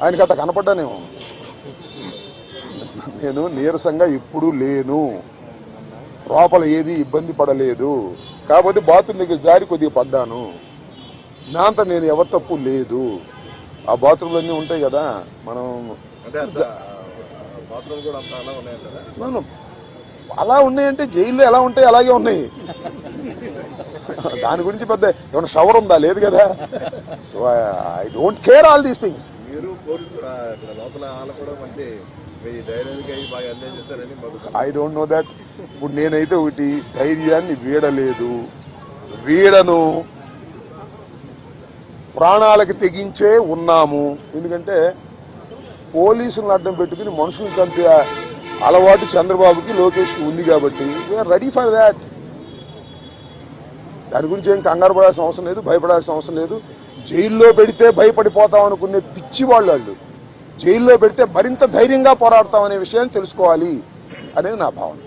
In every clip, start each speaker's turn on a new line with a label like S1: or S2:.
S1: ఆయనకి అట్లా కనపడ్డానేమో. నేను నీరసంగా ఎప్పుడూ లేను, లోపల ఏది ఇబ్బంది పడలేదు, కాబట్టి బాత్రూమ్ దగ్గర జారి కొద్దిగా పడ్డాను. నా అంతా నేను ఎవరి తప్పు లేదు. ఆ బాత్రూమ్లు అన్నీ ఉంటాయి కదా, మనం అలా ఉన్నాయంటే జైల్లో ఎలా ఉంటాయి అలాగే ఉన్నాయి. దాని గురించి పెద్ద ఏమైనా షవర్ ఉందా? లేదు కదా. So I don't care all these things. I don't know that. ఇప్పుడు నేనైతే ఒకటి, ధైర్యాన్ని వీడలేదు, వీడను, ప్రాణాలకు తెగించే ఉన్నాము. ఎందుకంటే పోలీసులను అడ్డం పెట్టుకుని మనుషులను చంపే అలవాటు చంద్రబాబుకి, లోకేష్కి ఉంది కాబట్టి వీఆర్ రెడీ ఫర్ దాట్. దాని గురించి ఏం కంగారు పడాల్సిన అవసరం లేదు, భయపడాల్సిన అవసరం లేదు. జైల్లో పెడితే భయపడిపోతాం అనుకునే పిచ్చి వాళ్ళు జైల్లో పెడితే మరింత ధైర్యంగా పోరాడతాం అనే విషయాన్ని తెలుసుకోవాలి అనేది నా భావన.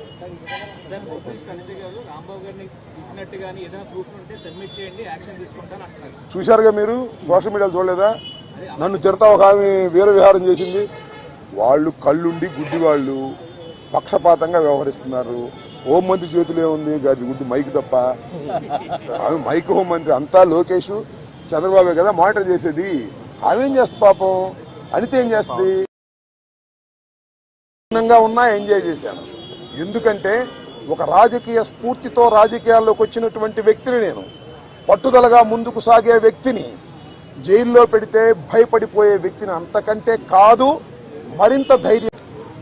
S1: చూశారుగా మీరు, సోషల్ మీడియాలో చూడలేదా? నన్ను తిడతా ఒక ఆమె వీర విహారం చేసింది. వాళ్ళు కళ్ళుండి గుడ్డి వాళ్ళు పక్షపాతంగా వ్యవహరిస్తున్నారు. హోంమంత్రి చేతిలో ఉంది గారి గుడ్డి మైక్ తప్ప. ఆమె మైక్ హోంమంత్రి, అంతా లోకేష్ చంద్రబాబే కదా మానిటర్ చేసేది. ఆమెం చేస్తుంది పాపం, అనిత ఏం చేస్తుంది? ఉన్నా ఎంజాయ్ చేశాను. ఎందుకంటే ఒక రాజకీయ స్ఫూర్తితో రాజకీయాల్లోకి వచ్చినటువంటి వ్యక్తిని నేను, పట్టుదలగా ముందుకు సాగే వ్యక్తిని జైల్లో పెడితే భయపడిపోయే వ్యక్తిని అంతకంటే కాదు, మరింత ధైర్యం.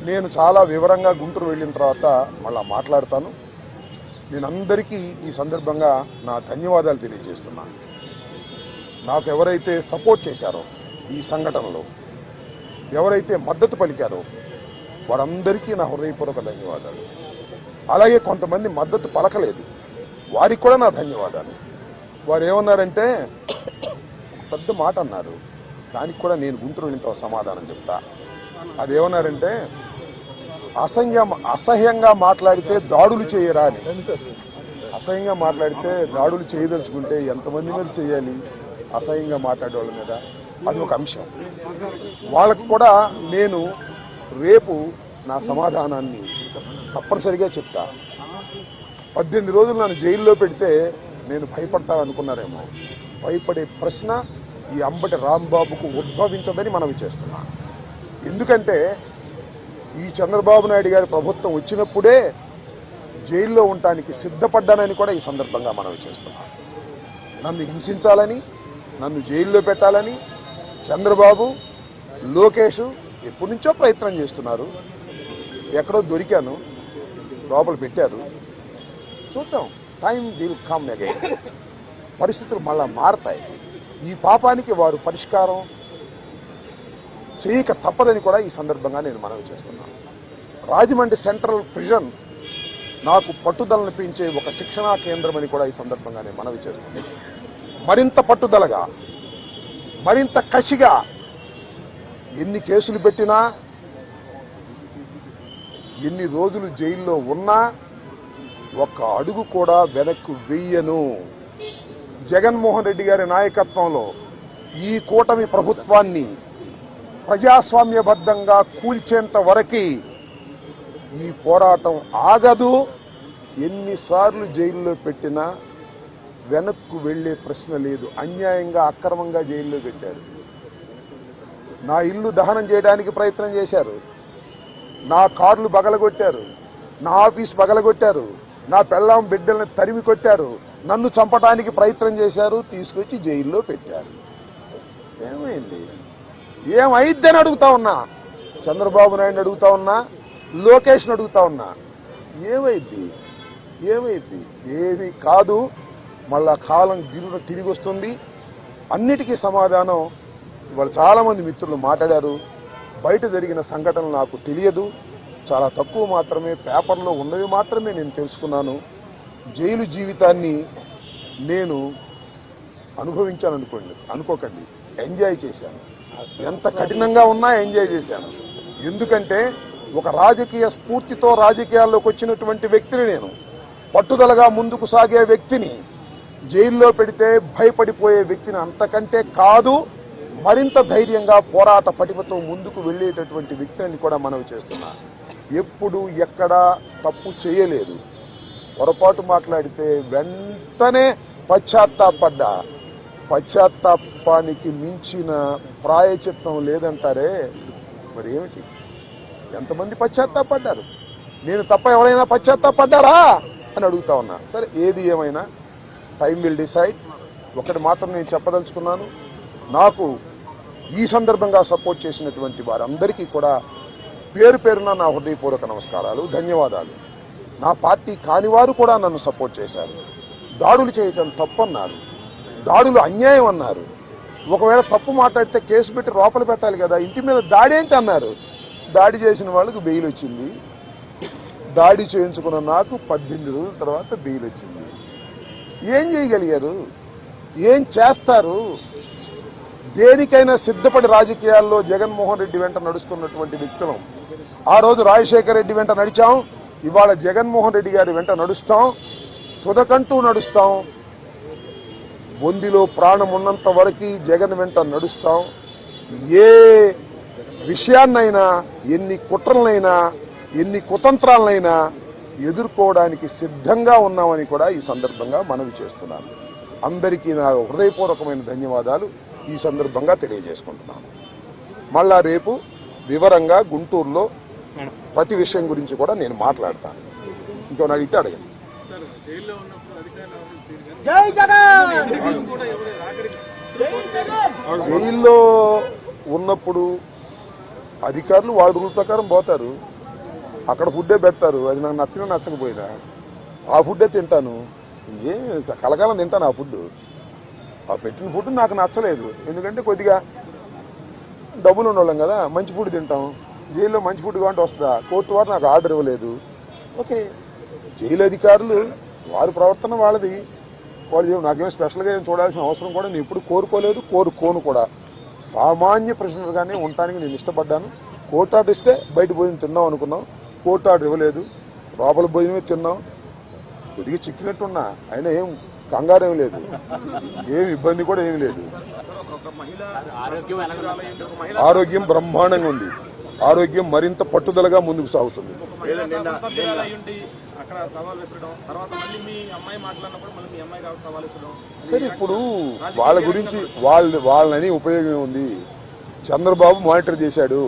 S1: నేను చాలా వివరంగా గుంటూరు వెళ్ళిన తర్వాత మళ్ళా మాట్లాడతాను. నేను అందరికీ ఈ సందర్భంగా నా ధన్యవాదాలు తెలియజేస్తున్నాను. నాకు ఎవరైతే సపోర్ట్ చేశారో ఈ సంఘటనలో, ఎవరైతే మద్దతు పలికారో వారందరికీ నా హృదయపూర్వక ధన్యవాదాలు. అలాగే కొంతమంది మద్దతు పలకలేదు, వారికి కూడా నా ధన్యవాదాలు. వారు ఏమన్నారంటే పెద్ద మాట అన్నారు, దానికి కూడా నేను గుంటూరు వెళ్ళిన సమాధానం చెప్తా. అదేమన్నారంటే అసహ్యంగా మాట్లాడితే దాడులు చేయరా అని. అసహ్యంగా మాట్లాడితే దాడులు చేయదలుచుకుంటే ఎంతమంది మీద చేయాలి? అసహ్యంగా మాట్లాడే వాళ్ళ మీద. అది ఒక అంశం. వాళ్ళకు కూడా నేను రేపు నా సమాధానాన్ని తప్పనిసరిగా చెప్తా. 18 రోజులు నన్ను జైల్లో పెడితే నేను భయపడతాననుకున్నారేమో. భయపడే ప్రశ్న ఈ అంబటి రాంబాబుకు ఉద్భవించదని మనవి చేస్తున్నా. ఎందుకంటే ఈ చంద్రబాబు నాయుడు గారి ప్రభుత్వం వచ్చినప్పుడే జైల్లో ఉండటానికి సిద్ధపడ్డానని కూడా ఈ సందర్భంగా మనవి చేస్తున్నా. నన్ను హింసించాలని, నన్ను జైల్లో పెట్టాలని చంద్రబాబు, లోకేష్ ఎప్పటి నుంచో ప్రయత్నం చేస్తున్నారు. ఎక్కడో దొరికాను, లోపల పెట్టారు. చూద్దాం, టైం విల్ కమ్ అగైన్. పరిస్థితులు మళ్ళా మారతాయి. ఈ పాపానికి వారు పరిష్కారం చేయక తప్పదని కూడా ఈ సందర్భంగా నేను మనవి చేస్తున్నాను. రాజమండ్రి సెంట్రల్ ప్రిజన్ నాకు పట్టుదలను పెంచే ఒక శిక్షణా కేంద్రం అని కూడా ఈ సందర్భంగా నేను మనవి చేస్తున్నాను. మరింత పట్టుదలగా, మరింత కసిగా ఎన్ని కేసులు పెట్టినా, ఎన్ని రోజులు జైల్లో ఉన్నా ఒక్క అడుగు కూడా వెనక్కు వెయ్యను. జగన్మోహన్ రెడ్డి గారి నాయకత్వంలో ఈ కూటమి ప్రభుత్వాన్ని ప్రజాస్వామ్యబద్ధంగా కూల్చేంత వరకు ఈ పోరాటం ఆగదు. ఎన్నిసార్లు జైల్లో పెట్టినా వెనక్కు వెళ్లే ప్రశ్న లేదు. అన్యాయంగా, అక్రమంగా జైల్లో పెట్టారు. నా ఇల్లు దహనం చేయడానికి ప్రయత్నం చేశారు, నా కార్లు బగలగొట్టారు, నా ఆఫీస్ బగలగొట్టారు, నా పెళ్ళాం బిడ్డల్ని తరిమి కొట్టారు, నన్ను చంపడానికి ప్రయత్నం చేశారు, తీసుకొచ్చి జైల్లో పెట్టారు. ఏమైంది? ఏమైద్దని అడుగుతా ఉన్నా. చంద్రబాబు నాయుడు అడుగుతా ఉన్నా, లోకేష్ని అడుగుతా ఉన్నా. ఏమైద్ది? ఏమీ కాదు. మళ్ళా కాలం గిరున తిరిగి వస్తుంది. అన్నిటికీ సమాధానం ఇవాళ చాలామంది మిత్రులు మాట్లాడారు. బయట జరిగిన సంఘటనలు నాకు తెలియదు, చాలా తక్కువ మాత్రమే, పేపర్లో ఉన్నవి మాత్రమే నేను తెలుసుకున్నాను. జైలు జీవితాన్ని నేను అనుకోకండి, ఎంజాయ్ చేశాను. ఎంత కఠినంగా ఉన్నా ఎంజాయ్ చేశాను. ఎందుకంటే ఒక రాజకీయ స్ఫూర్తితో రాజకీయాల్లోకి వచ్చినటువంటి వ్యక్తిని నేను, పట్టుదలగా ముందుకు సాగే వ్యక్తిని జైల్లో పెడితే భయపడిపోయే వ్యక్తిని అంతకంటే కాదు, మరింత ధైర్యంగా పోరాట పటిమతో ముందుకు వెళ్ళేటటువంటి వ్యక్తిని కూడా మనవి చేస్తున్నా. ఎప్పుడు ఎక్కడా తప్పు చేయలేదు. పొరపాటు మాట్లాడితే వెంటనే పశ్చాత్తాపడ్డా. పశ్చాత్తాపానికి మించిన ప్రాయచిత్తం లేదంటారే, మరి ఏమిటి? ఎంతమంది పశ్చాత్తాపడ్డారు? నేను తప్ప ఎవరైనా పశ్చాత్తాపడ్డారా అని అడుగుతా ఉన్నా. సరే, ఏది ఏమైనా టైం విల్ డిసైడ్. ఒకటి మాత్రం నేను చెప్పదలుచుకున్నాను, నాకు ఈ సందర్భంగా సపోర్ట్ చేసినటువంటి వారందరికీ కూడా పేరు పేరున నా హృదయపూర్వక నమస్కారాలు, ధన్యవాదాలు. నా పార్టీ కానివారు కూడా నన్ను సపోర్ట్ చేశారు. దాడులు చేయటం తప్పన్నారు, దాడులు అన్యాయం అన్నారు. ఒకవేళ తప్పు మాట్లాడితే కేసు పెట్టి లోపల పెట్టాలి కదా, ఇంటి మీద దాడి ఏంటి అన్నారు. దాడి చేసిన వాళ్ళకు బెయిల్ వచ్చింది. దాడి చేయించుకున్న నాకు 18 రోజుల తర్వాత బెయిల్ వచ్చింది. ఏం చేయగలిగారు? ఏం చేస్తారు? దేనికైనా సిద్ధపడి రాజకీయాల్లో జగన్మోహన్ రెడ్డి వెంట నడుస్తున్నటువంటి వ్యక్తులం. ఆ రోజు రాజశేఖర రెడ్డి వెంట నడిచాం, ఇవాళ జగన్మోహన్ రెడ్డి గారి వెంట నడుస్తాం, తుదకంటూ నడుస్తాం. బొందిలో ప్రాణం ఉన్నంత వరకు జగన్ వెంట నడుస్తాం. ఏ విషయాన్నైనా, ఎన్ని కుట్రలనైనా, ఎన్ని కుతంత్రాలనైనా ఎదుర్కోవడానికి సిద్ధంగా ఉన్నామని కూడా ఈ సందర్భంగా మనవి చేస్తున్నాను. అందరికీ నా హృదయపూర్వకమైన ధన్యవాదాలు ఈ సందర్భంగా తెలియజేసుకుంటున్నాను. మళ్ళా రేపు వివరంగా గుంటూరులో ప్రతి విషయం గురించి కూడా నేను మాట్లాడతాను. ఇంకొన్ని అడిగితే అడగండి. జైల్లో ఉన్నప్పుడు అధికారులు వాళ్ళ రూల్ ప్రకారం పోతారు, అక్కడ ఫుడ్డే పెడతారు. అది నాకు నచ్చినా నచ్చకపోయినా ఆ ఫుడ్డే తింటాను. ఏం కలకాలం తింటాను ఆ ఫుడ్. ఆ పెట్టిన ఫుడ్ నాకు నచ్చలేదు, ఎందుకంటే కొద్దిగా డబ్బులు ఉండవాళ్ళం కదా, మంచి ఫుడ్ తింటాం. జైల్లో మంచి ఫుడ్ కావాలంటే వస్తుందా? కోర్టు వారు నాకు ఆర్డర్ ఇవ్వలేదు. ఓకే, జైలు అధికారులు వారి ప్రవర్తన వాళ్ళది, వాళ్ళు నాకేమో స్పెషల్గా ఏం చూడాల్సిన అవసరం కూడా నేను ఎప్పుడు కోరుకోలేదు, కోరుకోను కూడా. సామాన్య ప్రశ్నలుగానే ఉండటానికి నేను ఇష్టపడ్డాను. కోర్టు ఆర్డర్ ఇస్తే బయట భోజనం తిన్నాం అనుకున్నాం, కోర్టు ఆర్డర్ ఇవ్వలేదు, లోపల భోజనమే తిన్నాం. కొద్దిగా చిక్కినట్టున్నా, అయినా ఏం కంగారేం లేదు, ఏం ఇబ్బంది కూడా ఏమి లేదు. ఆరోగ్యం బ్రహ్మాండంగా ఉంది. ఆరోగ్యం మరింత పట్టుదలగా ముందుకు సాగుతుంది. సరే, ఇప్పుడు వాళ్ళ గురించి వాళ్ళని ఉపయోగం ఉంది. చంద్రబాబు మానిటర్ చేశాడు,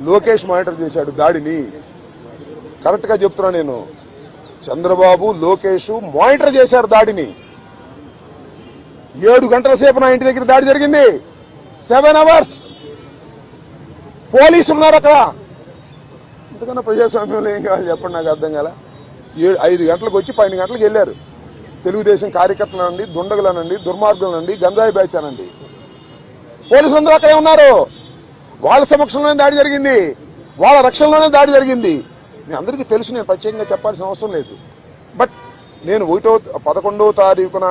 S1: లోకేష్ మానిటర్ చేశాడు దాడిని. కరెక్ట్ గా చెప్తున్నా నేను, చంద్రబాబు లోకేష్ మానిటర్ చేశారు దాడిని. 7 గంటల సేపు నా ఇంటి దగ్గర దాడి జరిగింది. 7 అవర్స్ పోలీసులు ఉన్నారు అక్కడ. ఇంతకన్నా ప్రజాస్వామ్యంలో ఏం కావాలి చెప్పండి, నాకు అర్థం కాల. 5 గంటలకు వచ్చి 12 గంటలకు వెళ్ళారు. తెలుగుదేశం కార్యకర్తలనండి, దుండగులనండి, దుర్మార్గులనండి, గంజాయి బ్యాచ్ అనండి, పోలీసులు అందరూ అక్కడే ఉన్నారు. వాళ్ళ సమక్షంలోనే దాడి జరిగింది, వాళ్ళ రక్షణలోనే దాడి జరిగింది. మీ అందరికీ తెలుసు, నేను ప్రత్యేకంగా చెప్పాల్సిన అవసరం లేదు. బట్ నేను 11వ తారీఖున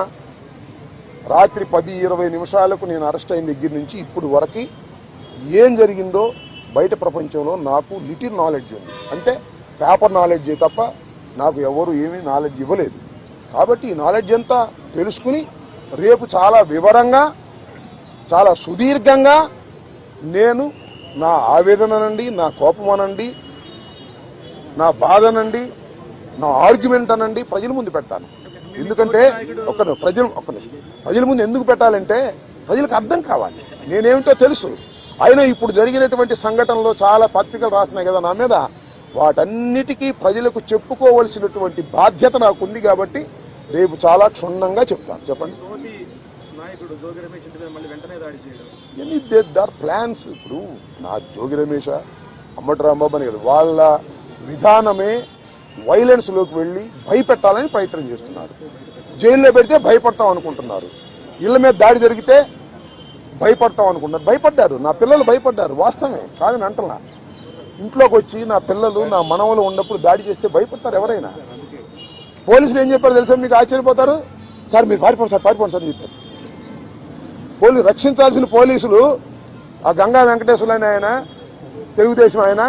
S1: రాత్రి 10:20 నిమిషాలకు నేను అరెస్ట్ అయిన దగ్గర నుంచి ఇప్పుడు వరకు ఏం జరిగిందో బయట ప్రపంచంలో నాకు లిటిల్ నాలెడ్జ్ ఉంది. అంటే పేపర్ నాలెడ్జే తప్ప నాకు ఎవరు ఏమీ నాలెడ్జ్ ఇవ్వలేదు. కాబట్టి ఈ నాలెడ్జ్ అంతా తెలుసుకుని రేపు చాలా వివరంగా, చాలా సుదీర్ఘంగా నేను నా ఆవేదననండి, నా కోపం అనండి, నా బాధ అనండి, నా ఆర్గ్యుమెంట్ అనండి ప్రజల ముందు పెడతాను. ఎందుకంటే ప్రజల ముందు ఎందుకు పెట్టాలంటే ప్రజలకు అర్థం కావాలి, నేనేమిటో తెలుసు. అయినా ఇప్పుడు జరిగినటువంటి సంఘటనలో చాలా పత్రికలు రాసినాయి కదా నా మీద, వాటన్నిటికీ ప్రజలకు చెప్పుకోవలసినటువంటి బాధ్యత నాకు ఉంది. కాబట్టి రేపు చాలా క్షుణ్ణంగా చెప్తాను. చెప్పండి. దార్ ప్లాన్స్. ఇప్పుడు నా జోగి రమేష్, అమ్మటి రాంబాబు అని కదా, వాళ్ళ విధానమే వైలెన్స్ లోకి వెళ్లి భయపెట్టాలని ప్రయత్నం చేస్తున్నారు. జైల్లో పెడితే భయపడతాం అనుకుంటున్నారు, ఇళ్ల మీద దాడి జరిగితే భయపడతాం అనుకుంటున్నారు. భయపడ్డారు, నా పిల్లలు భయపడ్డారు, వాస్తవమే కాదని అంటలా. ఇంట్లోకి వచ్చి నా పిల్లలు, నా మనవలు ఉన్నప్పుడు దాడి చేస్తే భయపడతారు ఎవరైనా. పోలీసులు ఏం చెప్పారు తెలుసా మీకు? ఆశ్చర్యపోతారు. సార్ మీరు పారిపోండి సార్, పారిపోండి సార్ అని చెప్పారు. రక్షించాల్సిన పోలీసులు ఆ గంగా వెంకటేశ్వరులు ఆయన, తెలుగుదేశం ఆయన